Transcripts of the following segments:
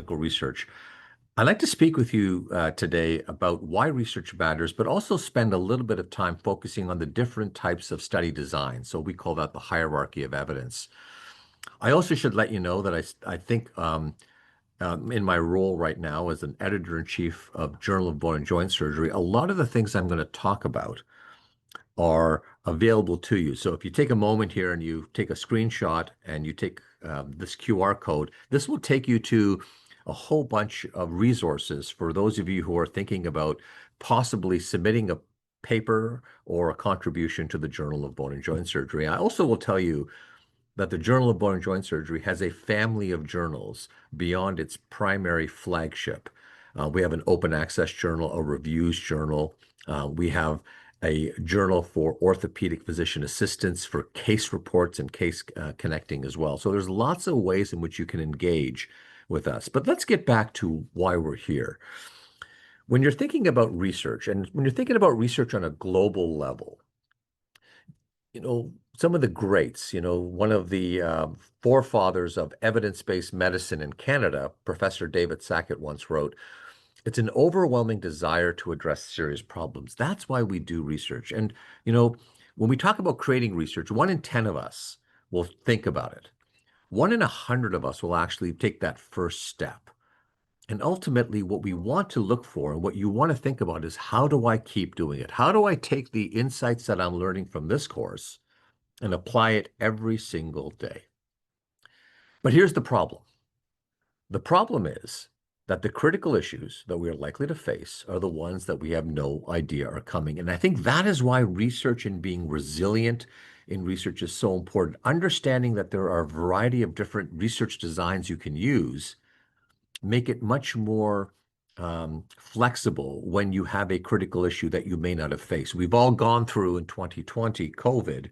clinical research. I'd like to speak with you today about why research matters, but also spend a little bit of time focusing on the different types of study design. So we call that the hierarchy of evidence. I also should let you know that I think in my role right now as an editor-in-chief of Journal of Bone and Joint Surgery, a lot of the things I'm going to talk about are available to you. So if you take a moment here and you take a screenshot and you take this QR code, this will take you to a whole bunch of resources for those of you who are thinking about possibly submitting a paper or a contribution to the Journal of Bone and Joint Surgery. I also will tell you that the Journal of Bone and Joint Surgery has a family of journals beyond its primary flagship. We have an open access journal, a reviews journal. We have a journal for orthopedic physician assistants for case reports and case connecting as well. So there's lots of ways in which you can engage with us. But let's get back to why we're here. When you're thinking about research, and when you're thinking about research on a global level, some of the greats, one of the forefathers of evidence-based medicine in Canada, Professor David Sackett once wrote, "It's an overwhelming desire to address serious problems. That's why we do research." And, when we talk about creating research, 1 in 10 of us will think about it. 1 in 100 of us will actually take that first step. And ultimately, what we want to look for and what you want to think about is, how do I keep doing it? How do I take the insights that I'm learning from this course and apply it every single day? But here's the problem. The problem is that the critical issues that we are likely to face are the ones that we have no idea are coming. And I think that is why research and being resilient in research is so important. Understanding that there are a variety of different research designs you can use make it much more flexible when you have a critical issue that you may not have faced. We've all gone through in 2020 COVID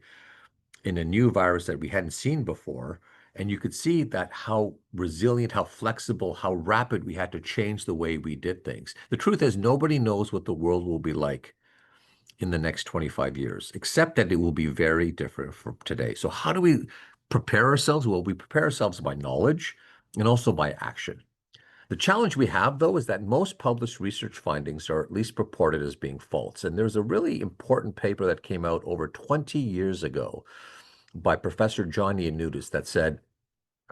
in a new virus that we hadn't seen before. And you could see that how resilient, how flexible, how rapid we had to change the way we did things. The truth is, nobody knows what the world will be like in the next 25 years, except that it will be very different from today. So how do we prepare ourselves? Well, we prepare ourselves by knowledge and also by action. The challenge we have, though, is that most published research findings are at least purported as being false. And there's a really important paper that came out over 20 years ago by Professor John Ioannidis that said,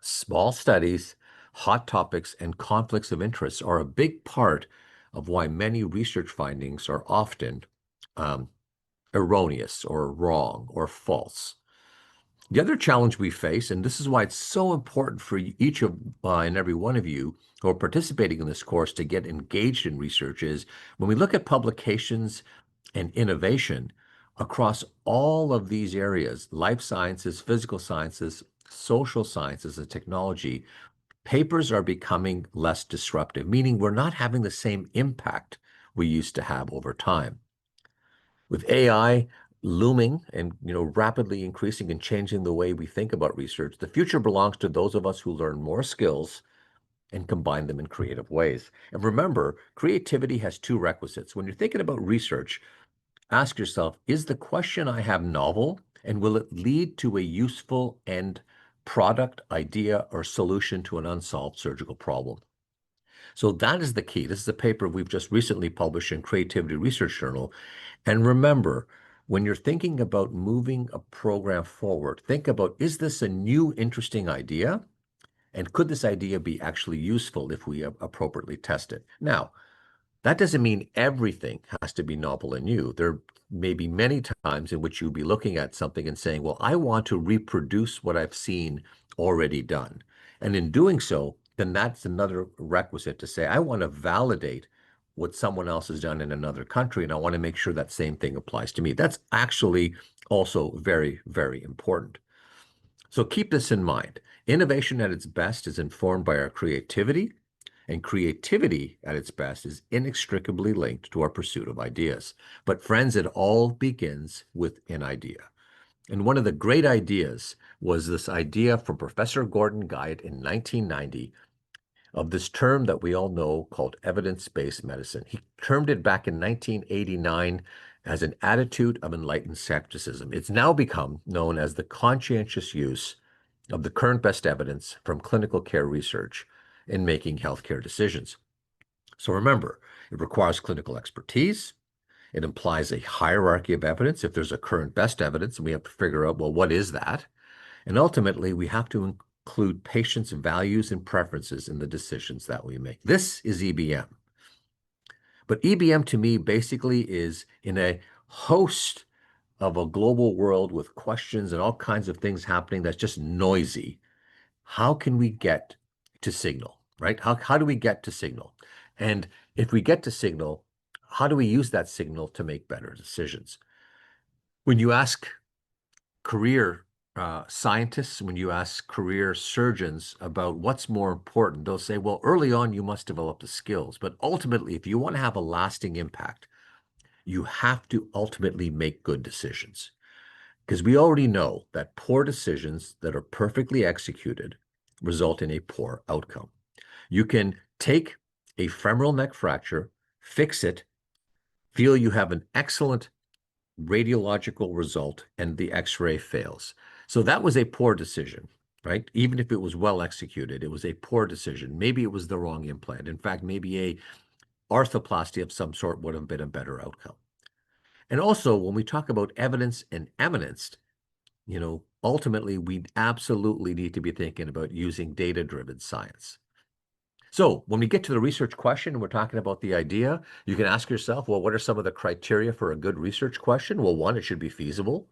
small studies, hot topics, and conflicts of interest are a big part of why many research findings are often erroneous or wrong or false. The other challenge we face, and this is why it's so important for each of and every one of you who are participating in this course to get engaged in research, is when we look at publications and innovation across all of these areas, life sciences, physical sciences, social sciences, and technology, papers are becoming less disruptive, meaning we're not having the same impact we used to have over time. With AI looming and rapidly increasing and changing the way we think about research, the future belongs to those of us who learn more skills and combine them in creative ways. And remember, creativity has two requisites. When you're thinking about research, ask yourself, is the question I have novel, and will it lead to a useful end product, idea, or solution to an unsolved surgical problem? So that is the key. This is a paper we've just recently published in Creativity Research Journal. And remember, when you're thinking about moving a program forward, think about, is this a new, interesting idea? And could this idea be actually useful if we appropriately test it? Now, that doesn't mean everything has to be novel and new. There may be many times in which you'll be looking at something and saying, well, I want to reproduce what I've seen already done. And in doing so, then that's another requisite to say, I want to validate what someone else has done in another country, and I want to make sure that same thing applies to me. That's actually also very, very important. So keep this in mind. Innovation at its best is informed by our creativity, and creativity at its best is inextricably linked to our pursuit of ideas. But friends, it all begins with an idea. And one of the great ideas was this idea from Professor Gordon Guyatt in 1990 of this term that we all know called evidence-based medicine. He termed it back in 1989 as an attitude of enlightened skepticism. It's now become known as the conscientious use of the current best evidence from clinical care research in making healthcare decisions. So remember, it requires clinical expertise. It implies a hierarchy of evidence. If there's a current best evidence, and we have to figure out, well, what is that? And ultimately, we have to include patients' values and preferences in the decisions that we make. This is EBM. But EBM to me basically is in a host of a global world with questions and all kinds of things happening that's just noisy. How can we get to signal, right? How do we get to signal? And if we get to signal, how do we use that signal to make better decisions? When you ask career scientists, when you ask career surgeons about what's more important, they'll say, well, early on, you must develop the skills. But ultimately, if you want to have a lasting impact, you have to ultimately make good decisions. Because we already know that poor decisions that are perfectly executed result in a poor outcome. You can take a femoral neck fracture, fix it, feel you have an excellent radiological result, and the x-ray fails. So that was a poor decision, right? Even if it was well executed, it was a poor decision. Maybe it was the wrong implant. In fact, maybe a arthroplasty of some sort would have been a better outcome. And also, when we talk about evidence and eminence, ultimately, we absolutely need to be thinking about using data-driven science. So when we get to the research question and we're talking about the idea, you can ask yourself, well, what are some of the criteria for a good research question? Well, one, it should be feasible.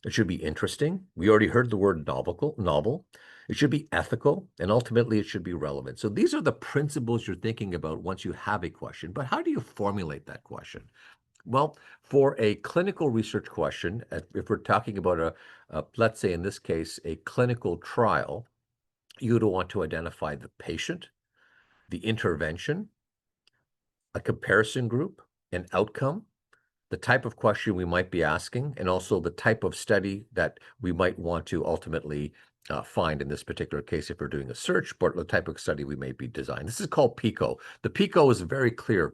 It should be interesting. We already heard the word novel. It should be ethical, and ultimately it should be relevant. So these are the principles you're thinking about once you have a question. But how do you formulate that question? Well, for a clinical research question, if we're talking about let's say in this case, a clinical trial, you would want to identify the patient, the intervention, a comparison group, an outcome, the type of question we might be asking, and also the type of study that we might want to ultimately find in this particular case if we're doing a search, but the type of study we may be designing. This is called PICO. The PICO is very clear,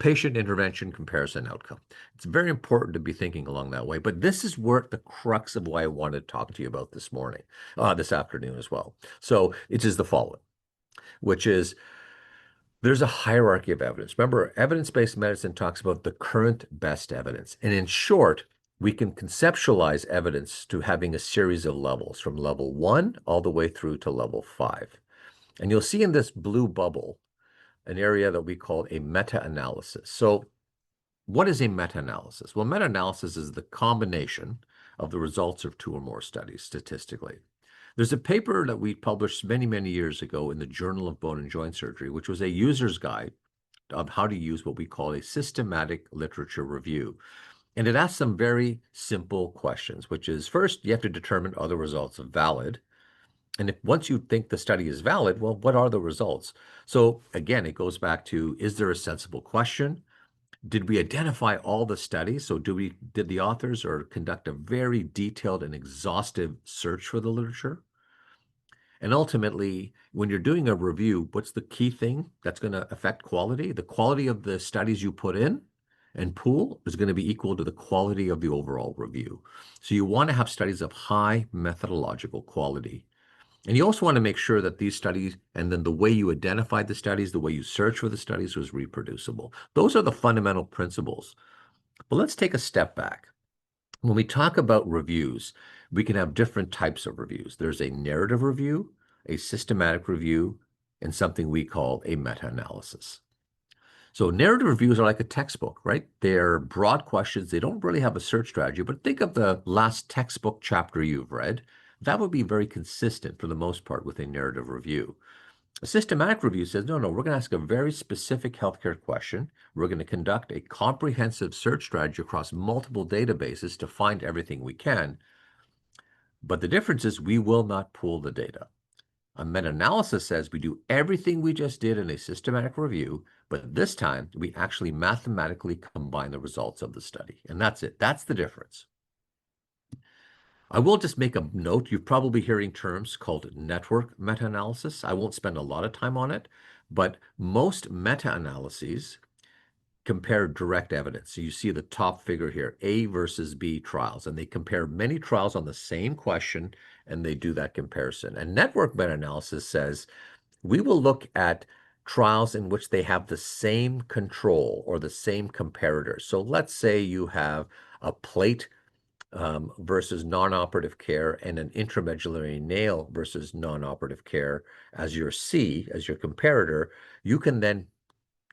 patient intervention, comparison, outcome. It's very important to be thinking along that way, but this is where the crux of why I wanted to talk to you about this afternoon as well. So it is the following, which is there's a hierarchy of evidence. Remember, evidence-based medicine talks about the current best evidence. And in short, we can conceptualize evidence to having a series of levels from level 1 all the way through to level 5. And you'll see in this blue bubble an area that we call a meta-analysis. So what is a meta-analysis? Well, meta-analysis is the combination of the results of 2 or more studies statistically. There's a paper that we published many, many years ago in the Journal of Bone and Joint Surgery, which was a user's guide of how to use what we call a systematic literature review. And it asks some very simple questions, which is first, you have to determine are the results valid? And once you think the study is valid, well, what are the results? So again, it goes back to, is there a sensible question? Did we identify all the studies? So did the authors conduct a very detailed and exhaustive search for the literature? And ultimately, when you're doing a review, what's the key thing that's going to affect quality? The quality of the studies you put in and pool is going to be equal to the quality of the overall review. So you want to have studies of high methodological quality. And you also want to make sure that these studies, and then the way you identified the studies, the way you search for the studies was reproducible. Those are the fundamental principles. But let's take a step back. When we talk about reviews, we can have different types of reviews. There's a narrative review, a systematic review, and something we call a meta-analysis. So narrative reviews are like a textbook, right? They're broad questions. They don't really have a search strategy, but think of the last textbook chapter you've read. That would be very consistent for the most part with a narrative review. A systematic review says, no, we're going to ask a very specific healthcare question. We're going to conduct a comprehensive search strategy across multiple databases to find everything we can. But the difference is we will not pool the data. A meta-analysis says we do everything we just did in a systematic review, but this time we actually mathematically combine the results of the study. And that's it. That's the difference. I will just make a note. You're probably hearing terms called network meta-analysis. I won't spend a lot of time on it, but most meta-analyses compare direct evidence. So you see the top figure here, A versus B trials, and they compare many trials on the same question, and they do that comparison. And network meta-analysis says we will look at trials in which they have the same control or the same comparator. So let's say you have a plate versus non-operative care and an intramedullary nail versus non-operative care as your C, as your comparator. You can then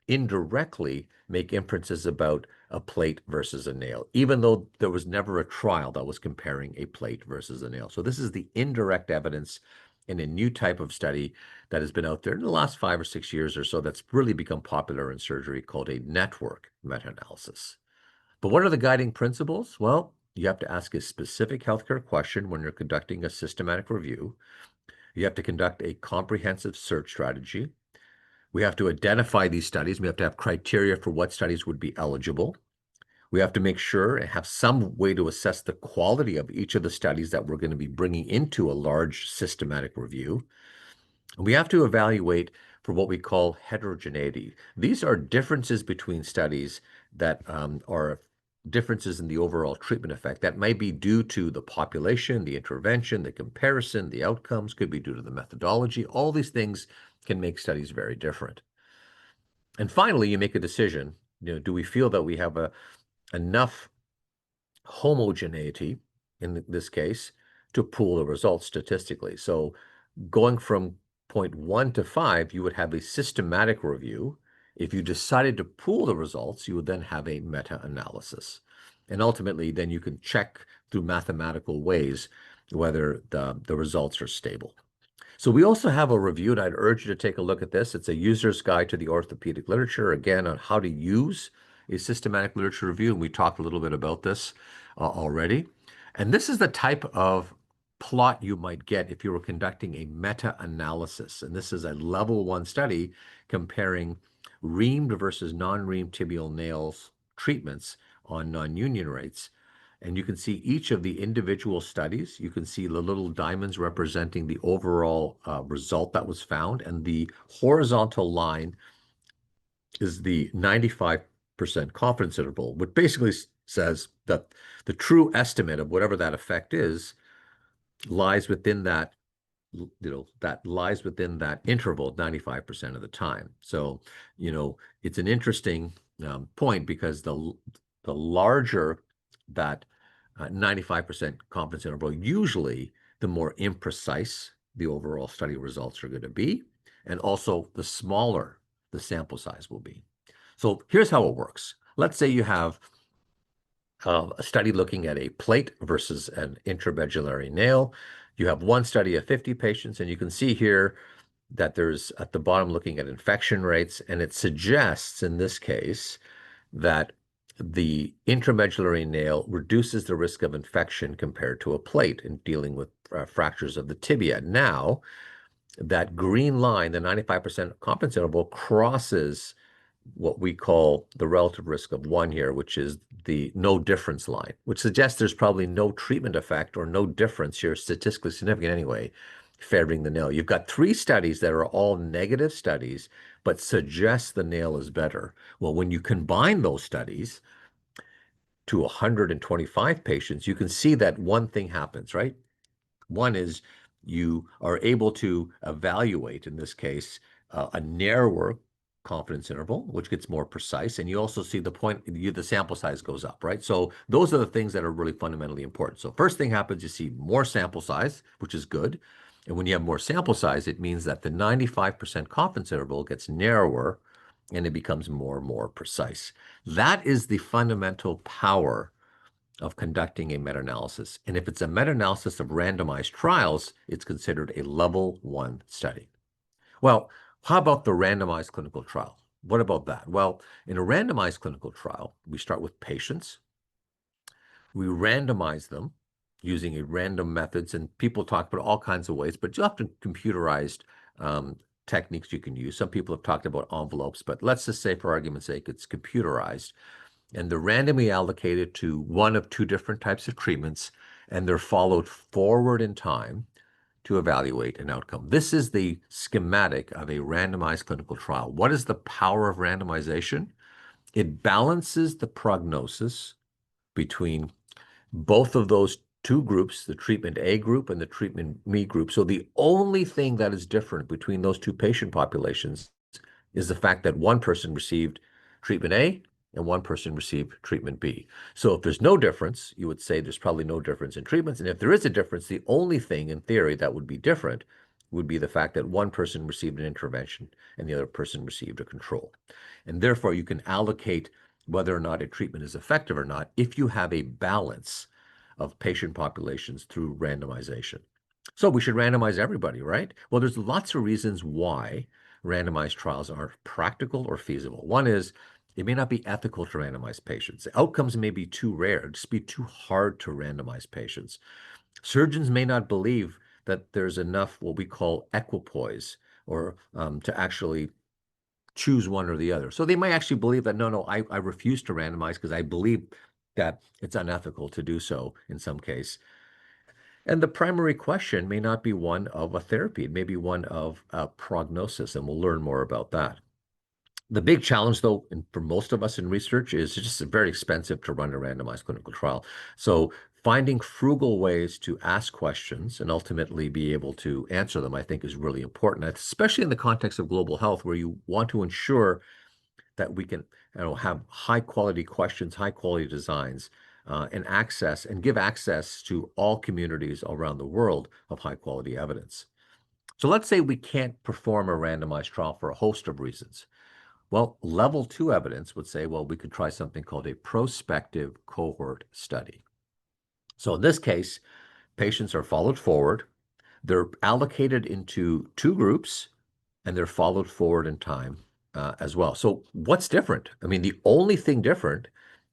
indirectly make inferences about a plate versus a nail, even though there was never a trial that was comparing a plate versus a nail. So this is the indirect evidence in a new type of study that has been out there in the last 5 or 6 years or so that's really become popular in surgery, called a network meta-analysis. But what are the guiding principles? Well, you have to ask a specific healthcare question when you're conducting a systematic review. You have to conduct a comprehensive search strategy. We have to identify these studies. We have to have criteria for what studies would be eligible. We have to make sure and have some way to assess the quality of each of the studies that we're going to be bringing into a large systematic review. And we have to evaluate for what we call heterogeneity. These are differences between studies that are differences in the overall treatment effect that might be due to the population, the intervention, the comparison, the outcomes, could be due to the methodology. All these things can make studies very different. And finally, you make a decision. Do we feel that we have enough homogeneity in this case to pool the results statistically? So going from point 1 to 5, you would have a systematic review. If you decided to pool the results, you would then have a meta-analysis. And ultimately, then you can check through mathematical ways whether the results are stable. So we also have a review, and I'd urge you to take a look at this. It's a user's guide to the orthopedic literature, again, on how to use a systematic literature review. And we talked a little bit about this already. And this is the type of plot you might get if you were conducting a meta-analysis. And this is a level 1 study comparing reamed versus non-reamed tibial nails treatments on non-union rates. And you can see each of the individual studies. You can see the little diamonds representing the overall result that was found. And the horizontal line is the 95% confidence interval, which basically says that the true estimate of whatever that effect is lies within that, that lies within that interval 95% of the time. So, it's an interesting point, because the larger that 95% confidence interval, usually the more imprecise the overall study results are going to be, and also the smaller the sample size will be. So here's how it works. Let's say you have a study looking at a plate versus an intramedullary nail. You have one study of 50 patients, and you can see here that there's at the bottom looking at infection rates, and it suggests in this case that the intramedullary nail reduces the risk of infection compared to a plate in dealing with fractures of the tibia. Now, that green line, the 95% confidence interval, crosses what we call the relative risk of 1 here, which is the no difference line, which suggests there's probably no treatment effect or no difference here, statistically significant anyway, favoring the nail. You've got 3 studies that are all negative studies, but suggest the nail is better. Well, when you combine those studies to 125 patients, you can see that one thing happens, right? One is you are able to evaluate, in this case, a narrower confidence interval, which gets more precise. And you also see the sample size goes up, right? So those are the things that are really fundamentally important. So first thing happens, you see more sample size, which is good. And when you have more sample size, it means that the 95% confidence interval gets narrower and it becomes more and more precise. That is the fundamental power of conducting a meta-analysis. And if it's a meta-analysis of randomized trials, it's considered a level 1 study. Well, how about the randomized clinical trial? What about that? Well, in a randomized clinical trial, we start with patients. We randomize them using a random methods, and people talk about all kinds of ways, but you often computerized techniques you can use. Some people have talked about envelopes, but let's just say for argument's sake, it's computerized. And they're randomly allocated to one of 2 different types of treatments, and they're followed forward in time to evaluate an outcome. This is the schematic of a randomized clinical trial. What is the power of randomization? It balances the prognosis between both of those two groups, the treatment A group and the treatment B group. So the only thing that is different between those two patient populations is the fact that one person received treatment A and one person received treatment B. So if there's no difference, you would say there's probably no difference in treatments. And if there is a difference, the only thing in theory that would be different would be the fact that one person received an intervention and the other person received a control. And therefore, you can allocate whether or not a treatment is effective or not if you have a balance of patient populations through randomization. So we should randomize everybody, right? Well, there's lots of reasons why randomized trials aren't practical or feasible. One is it may not be ethical to randomize patients. The outcomes may be too rare, it'd just be too hard to randomize patients. Surgeons may not believe that there's enough what we call equipoise or to actually choose one or the other. So they might actually believe that, no, I refuse to randomize because I believe that it's unethical to do so in some case. And the primary question may not be one of a therapy. It may be one of prognosis, and we'll learn more about that. The big challenge, though, for most of us in research is it's just very expensive to run a randomized clinical trial. So finding frugal ways to ask questions and ultimately be able to answer them, I think, is really important, especially in the context of global health, where you want to ensure that we can have high quality questions, high quality designs, and give access to all communities around the world of high quality evidence. So let's say we can't perform a randomized trial for a host of reasons. Well, level 2 evidence would say, well, we could try something called a prospective cohort study. So in this case, patients are followed forward. They're allocated into two groups, and they're followed forward in time as well. So what's different? I mean, the only thing different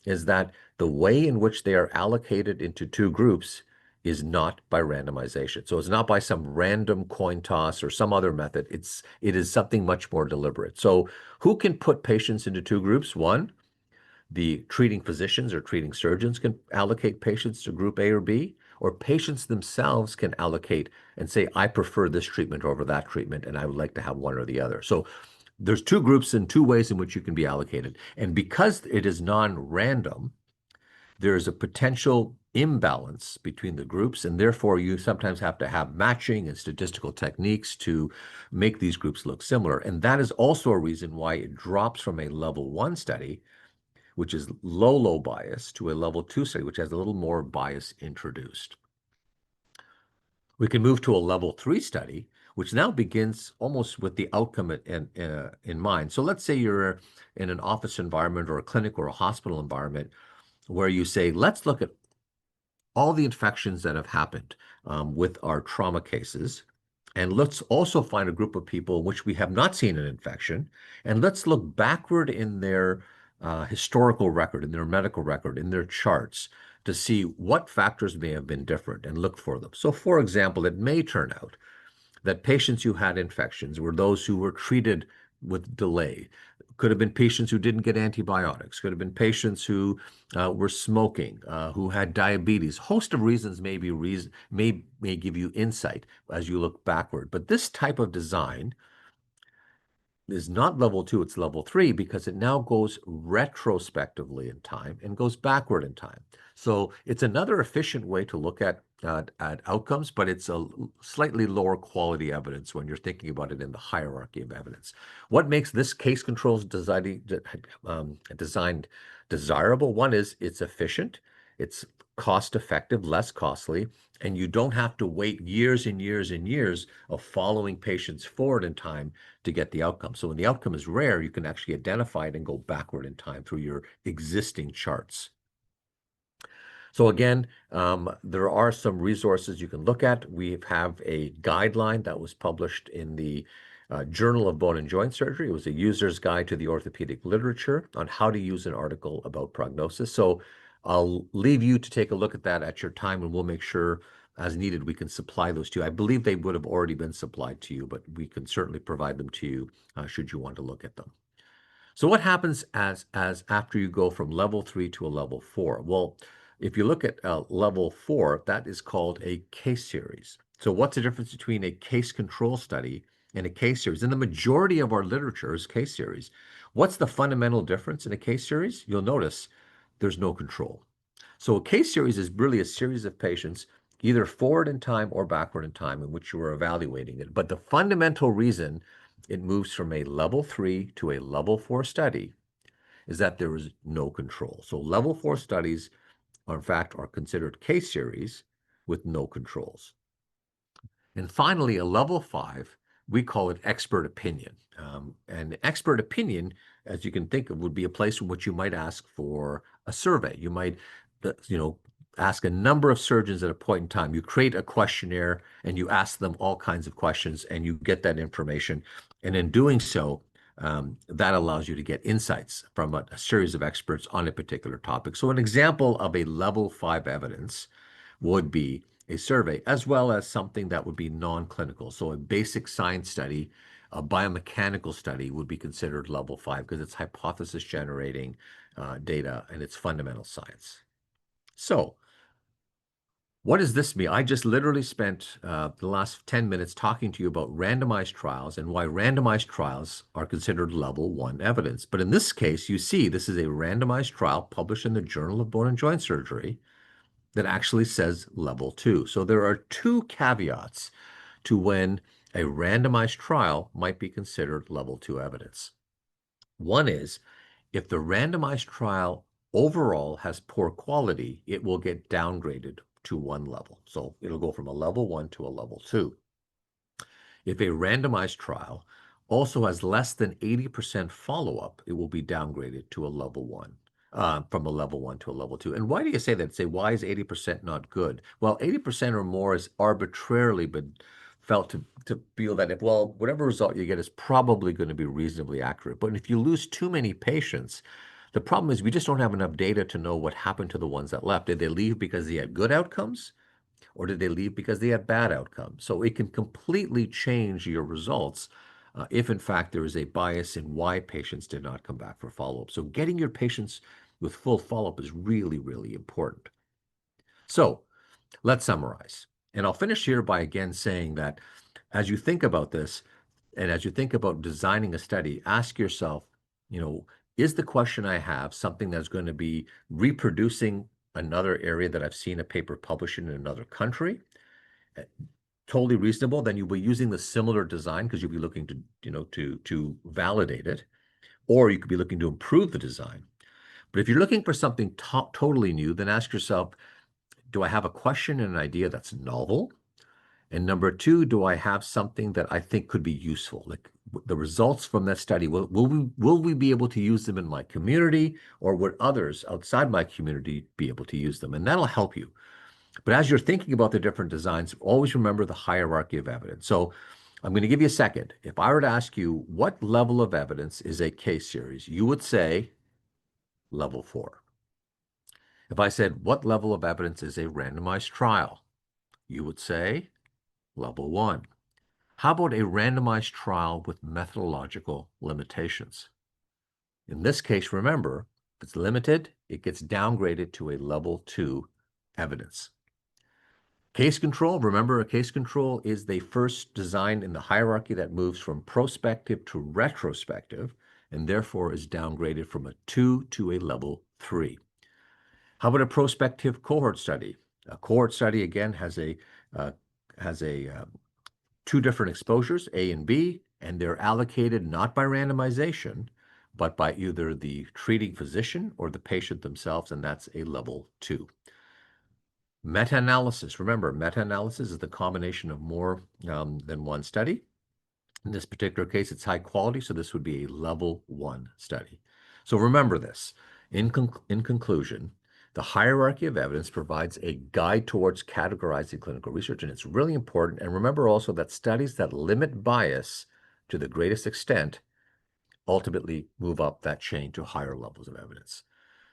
is that the way in which they are allocated into two groups is not by randomization. So it's not by some random coin toss or some other method. It is something much more deliberate. So who can put patients into two groups? One, the treating physicians or treating surgeons can allocate patients to group A or B, or patients themselves can allocate and say, I prefer this treatment over that treatment, and I would like to have one or the other. So there's two groups and two ways in which you can be allocated. And because it is non-random, there's a potential imbalance between the groups, and therefore you sometimes have to have matching and statistical techniques to make these groups look similar. And that is also a reason why it drops from a level 1 study, which is low bias, to a level 2 study, which has a little more bias introduced. We can move to a level 3 study, which now begins almost with the outcome in mind. So let's say you're in an office environment or a clinic or a hospital environment where you say, let's look at all the infections that have happened with our trauma cases. And let's also find a group of people in which we have not seen an infection. And let's look backward in their historical record, in their medical record, in their charts to see what factors may have been different and look for them. So, for example, it may turn out that patients who had infections were those who were treated with delay. Could have been patients who didn't get antibiotics, could have been patients who were smoking, who had diabetes. Host of reasons may give you insight as you look backward. But this type of design is not level 2, it's level 3, because it now goes retrospectively in time and goes backward in time. So it's another efficient way to look at outcomes, but it's a slightly lower quality evidence when you're thinking about it in the hierarchy of evidence. What makes this case controls designed desirable? One is it's efficient, it's cost effective, less costly, and you don't have to wait years and years and years of following patients forward in time to get the outcome. So when the outcome is rare, you can actually identify it and go backward in time through your existing charts. So again, there are some resources you can look at. We have a guideline that was published in the Journal of Bone and Joint Surgery. It was a user's guide to the orthopedic literature on how to use an article about prognosis. So I'll leave you to take a look at that at your time, and we'll make sure as needed we can supply those to you. I believe they would have already been supplied to you, but we can certainly provide them to you should you want to look at them. So what happens as after you go from level 3 to a level 4? Well, if you look at level 4, that is called a case series. So what's the difference between a case control study and a case series? And the majority of our literature is case series. What's the fundamental difference in a case series? You'll notice there's no control. So a case series is really a series of patients, either forward in time or backward in time, in which you are evaluating it. But the fundamental reason it moves from a level 3 to a level 4 study is that there is no control. So level 4 studies are, in fact, are considered case series with no controls. And finally, a level 5, we call it expert opinion. And expert opinion, as you can think of, would be a place in which you might ask for a survey. You might, ask a number of surgeons at a point in time. You create a questionnaire and you ask them all kinds of questions and you get that information. And in doing so, that allows you to get insights from a series of experts on a particular topic. So an example of a level 5 evidence would be a survey, as well as something that would be non-clinical. So a basic science study, a biomechanical study would be considered level 5 because it's hypothesis generating data and it's fundamental science. So what does this mean? I just literally spent the last 10 minutes talking to you about randomized trials and why randomized trials are considered level 1 evidence. But in this case, you see this is a randomized trial published in the Journal of Bone and Joint Surgery that actually says level 2. So there are two caveats to when a randomized trial might be considered level 2 evidence. One is if the randomized trial overall has poor quality, it will get downgraded to one level. So it'll go from a level 1 to a level 2. If a randomized trial also has less than 80% follow-up, it will be downgraded to a level 1. From a level 1 to a level 2. And why do you say that? Say, why is 80% not good? Well, 80% or more is arbitrarily been felt to feel that whatever result you get is probably going to be reasonably accurate. But if you lose too many patients, the problem is we just don't have enough data to know what happened to the ones that left. Did they leave because they had good outcomes? Or did they leave because they had bad outcomes? So it can completely change your results if, in fact, there is a bias in why patients did not come back for follow-up. So getting your patients with full follow-up is really, really important. So let's summarize. And I'll finish here by again saying that as you think about this and as you think about designing a study, ask yourself, is the question I have something that's going to be reproducing another area that I've seen a paper published in another country? Totally reasonable. Then you'll be using the similar design because you'll be looking to validate it, or you could be looking to improve the design. But if you're looking for something totally new, then ask yourself, do I have a question and an idea that's novel? And number two, do I have something that I think could be useful? Like the results from that study, will we be able to use them in my community, or would others outside my community be able to use them? And that'll help you. But as you're thinking about the different designs, always remember the hierarchy of evidence. So I'm going to give you a second. If I were to ask you what level of evidence is a case series, you would say level 4. If I said what level of evidence is a randomized trial, you would say level 1. How about a randomized trial with methodological limitations? In this case, remember, if it's limited, it gets downgraded to a level 2 evidence. Case control, remember a case control is the first design in the hierarchy that moves from prospective to retrospective and therefore is downgraded from a 2 to a level 3. How about a prospective cohort study? A cohort study, again, has two different exposures, A and B, and they're allocated not by randomization, but by either the treating physician or the patient themselves, and that's a level 2. Meta-analysis. Remember, meta-analysis is the combination of more than one study. In this particular case, it's high quality, so this would be a level 1 study. So remember this. In conclusion, the hierarchy of evidence provides a guide towards categorizing clinical research, and it's really important. And remember also that studies that limit bias to the greatest extent ultimately move up that chain to higher levels of evidence.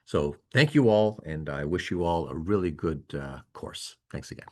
So thank you all, and I wish you all a really good course. Thanks again.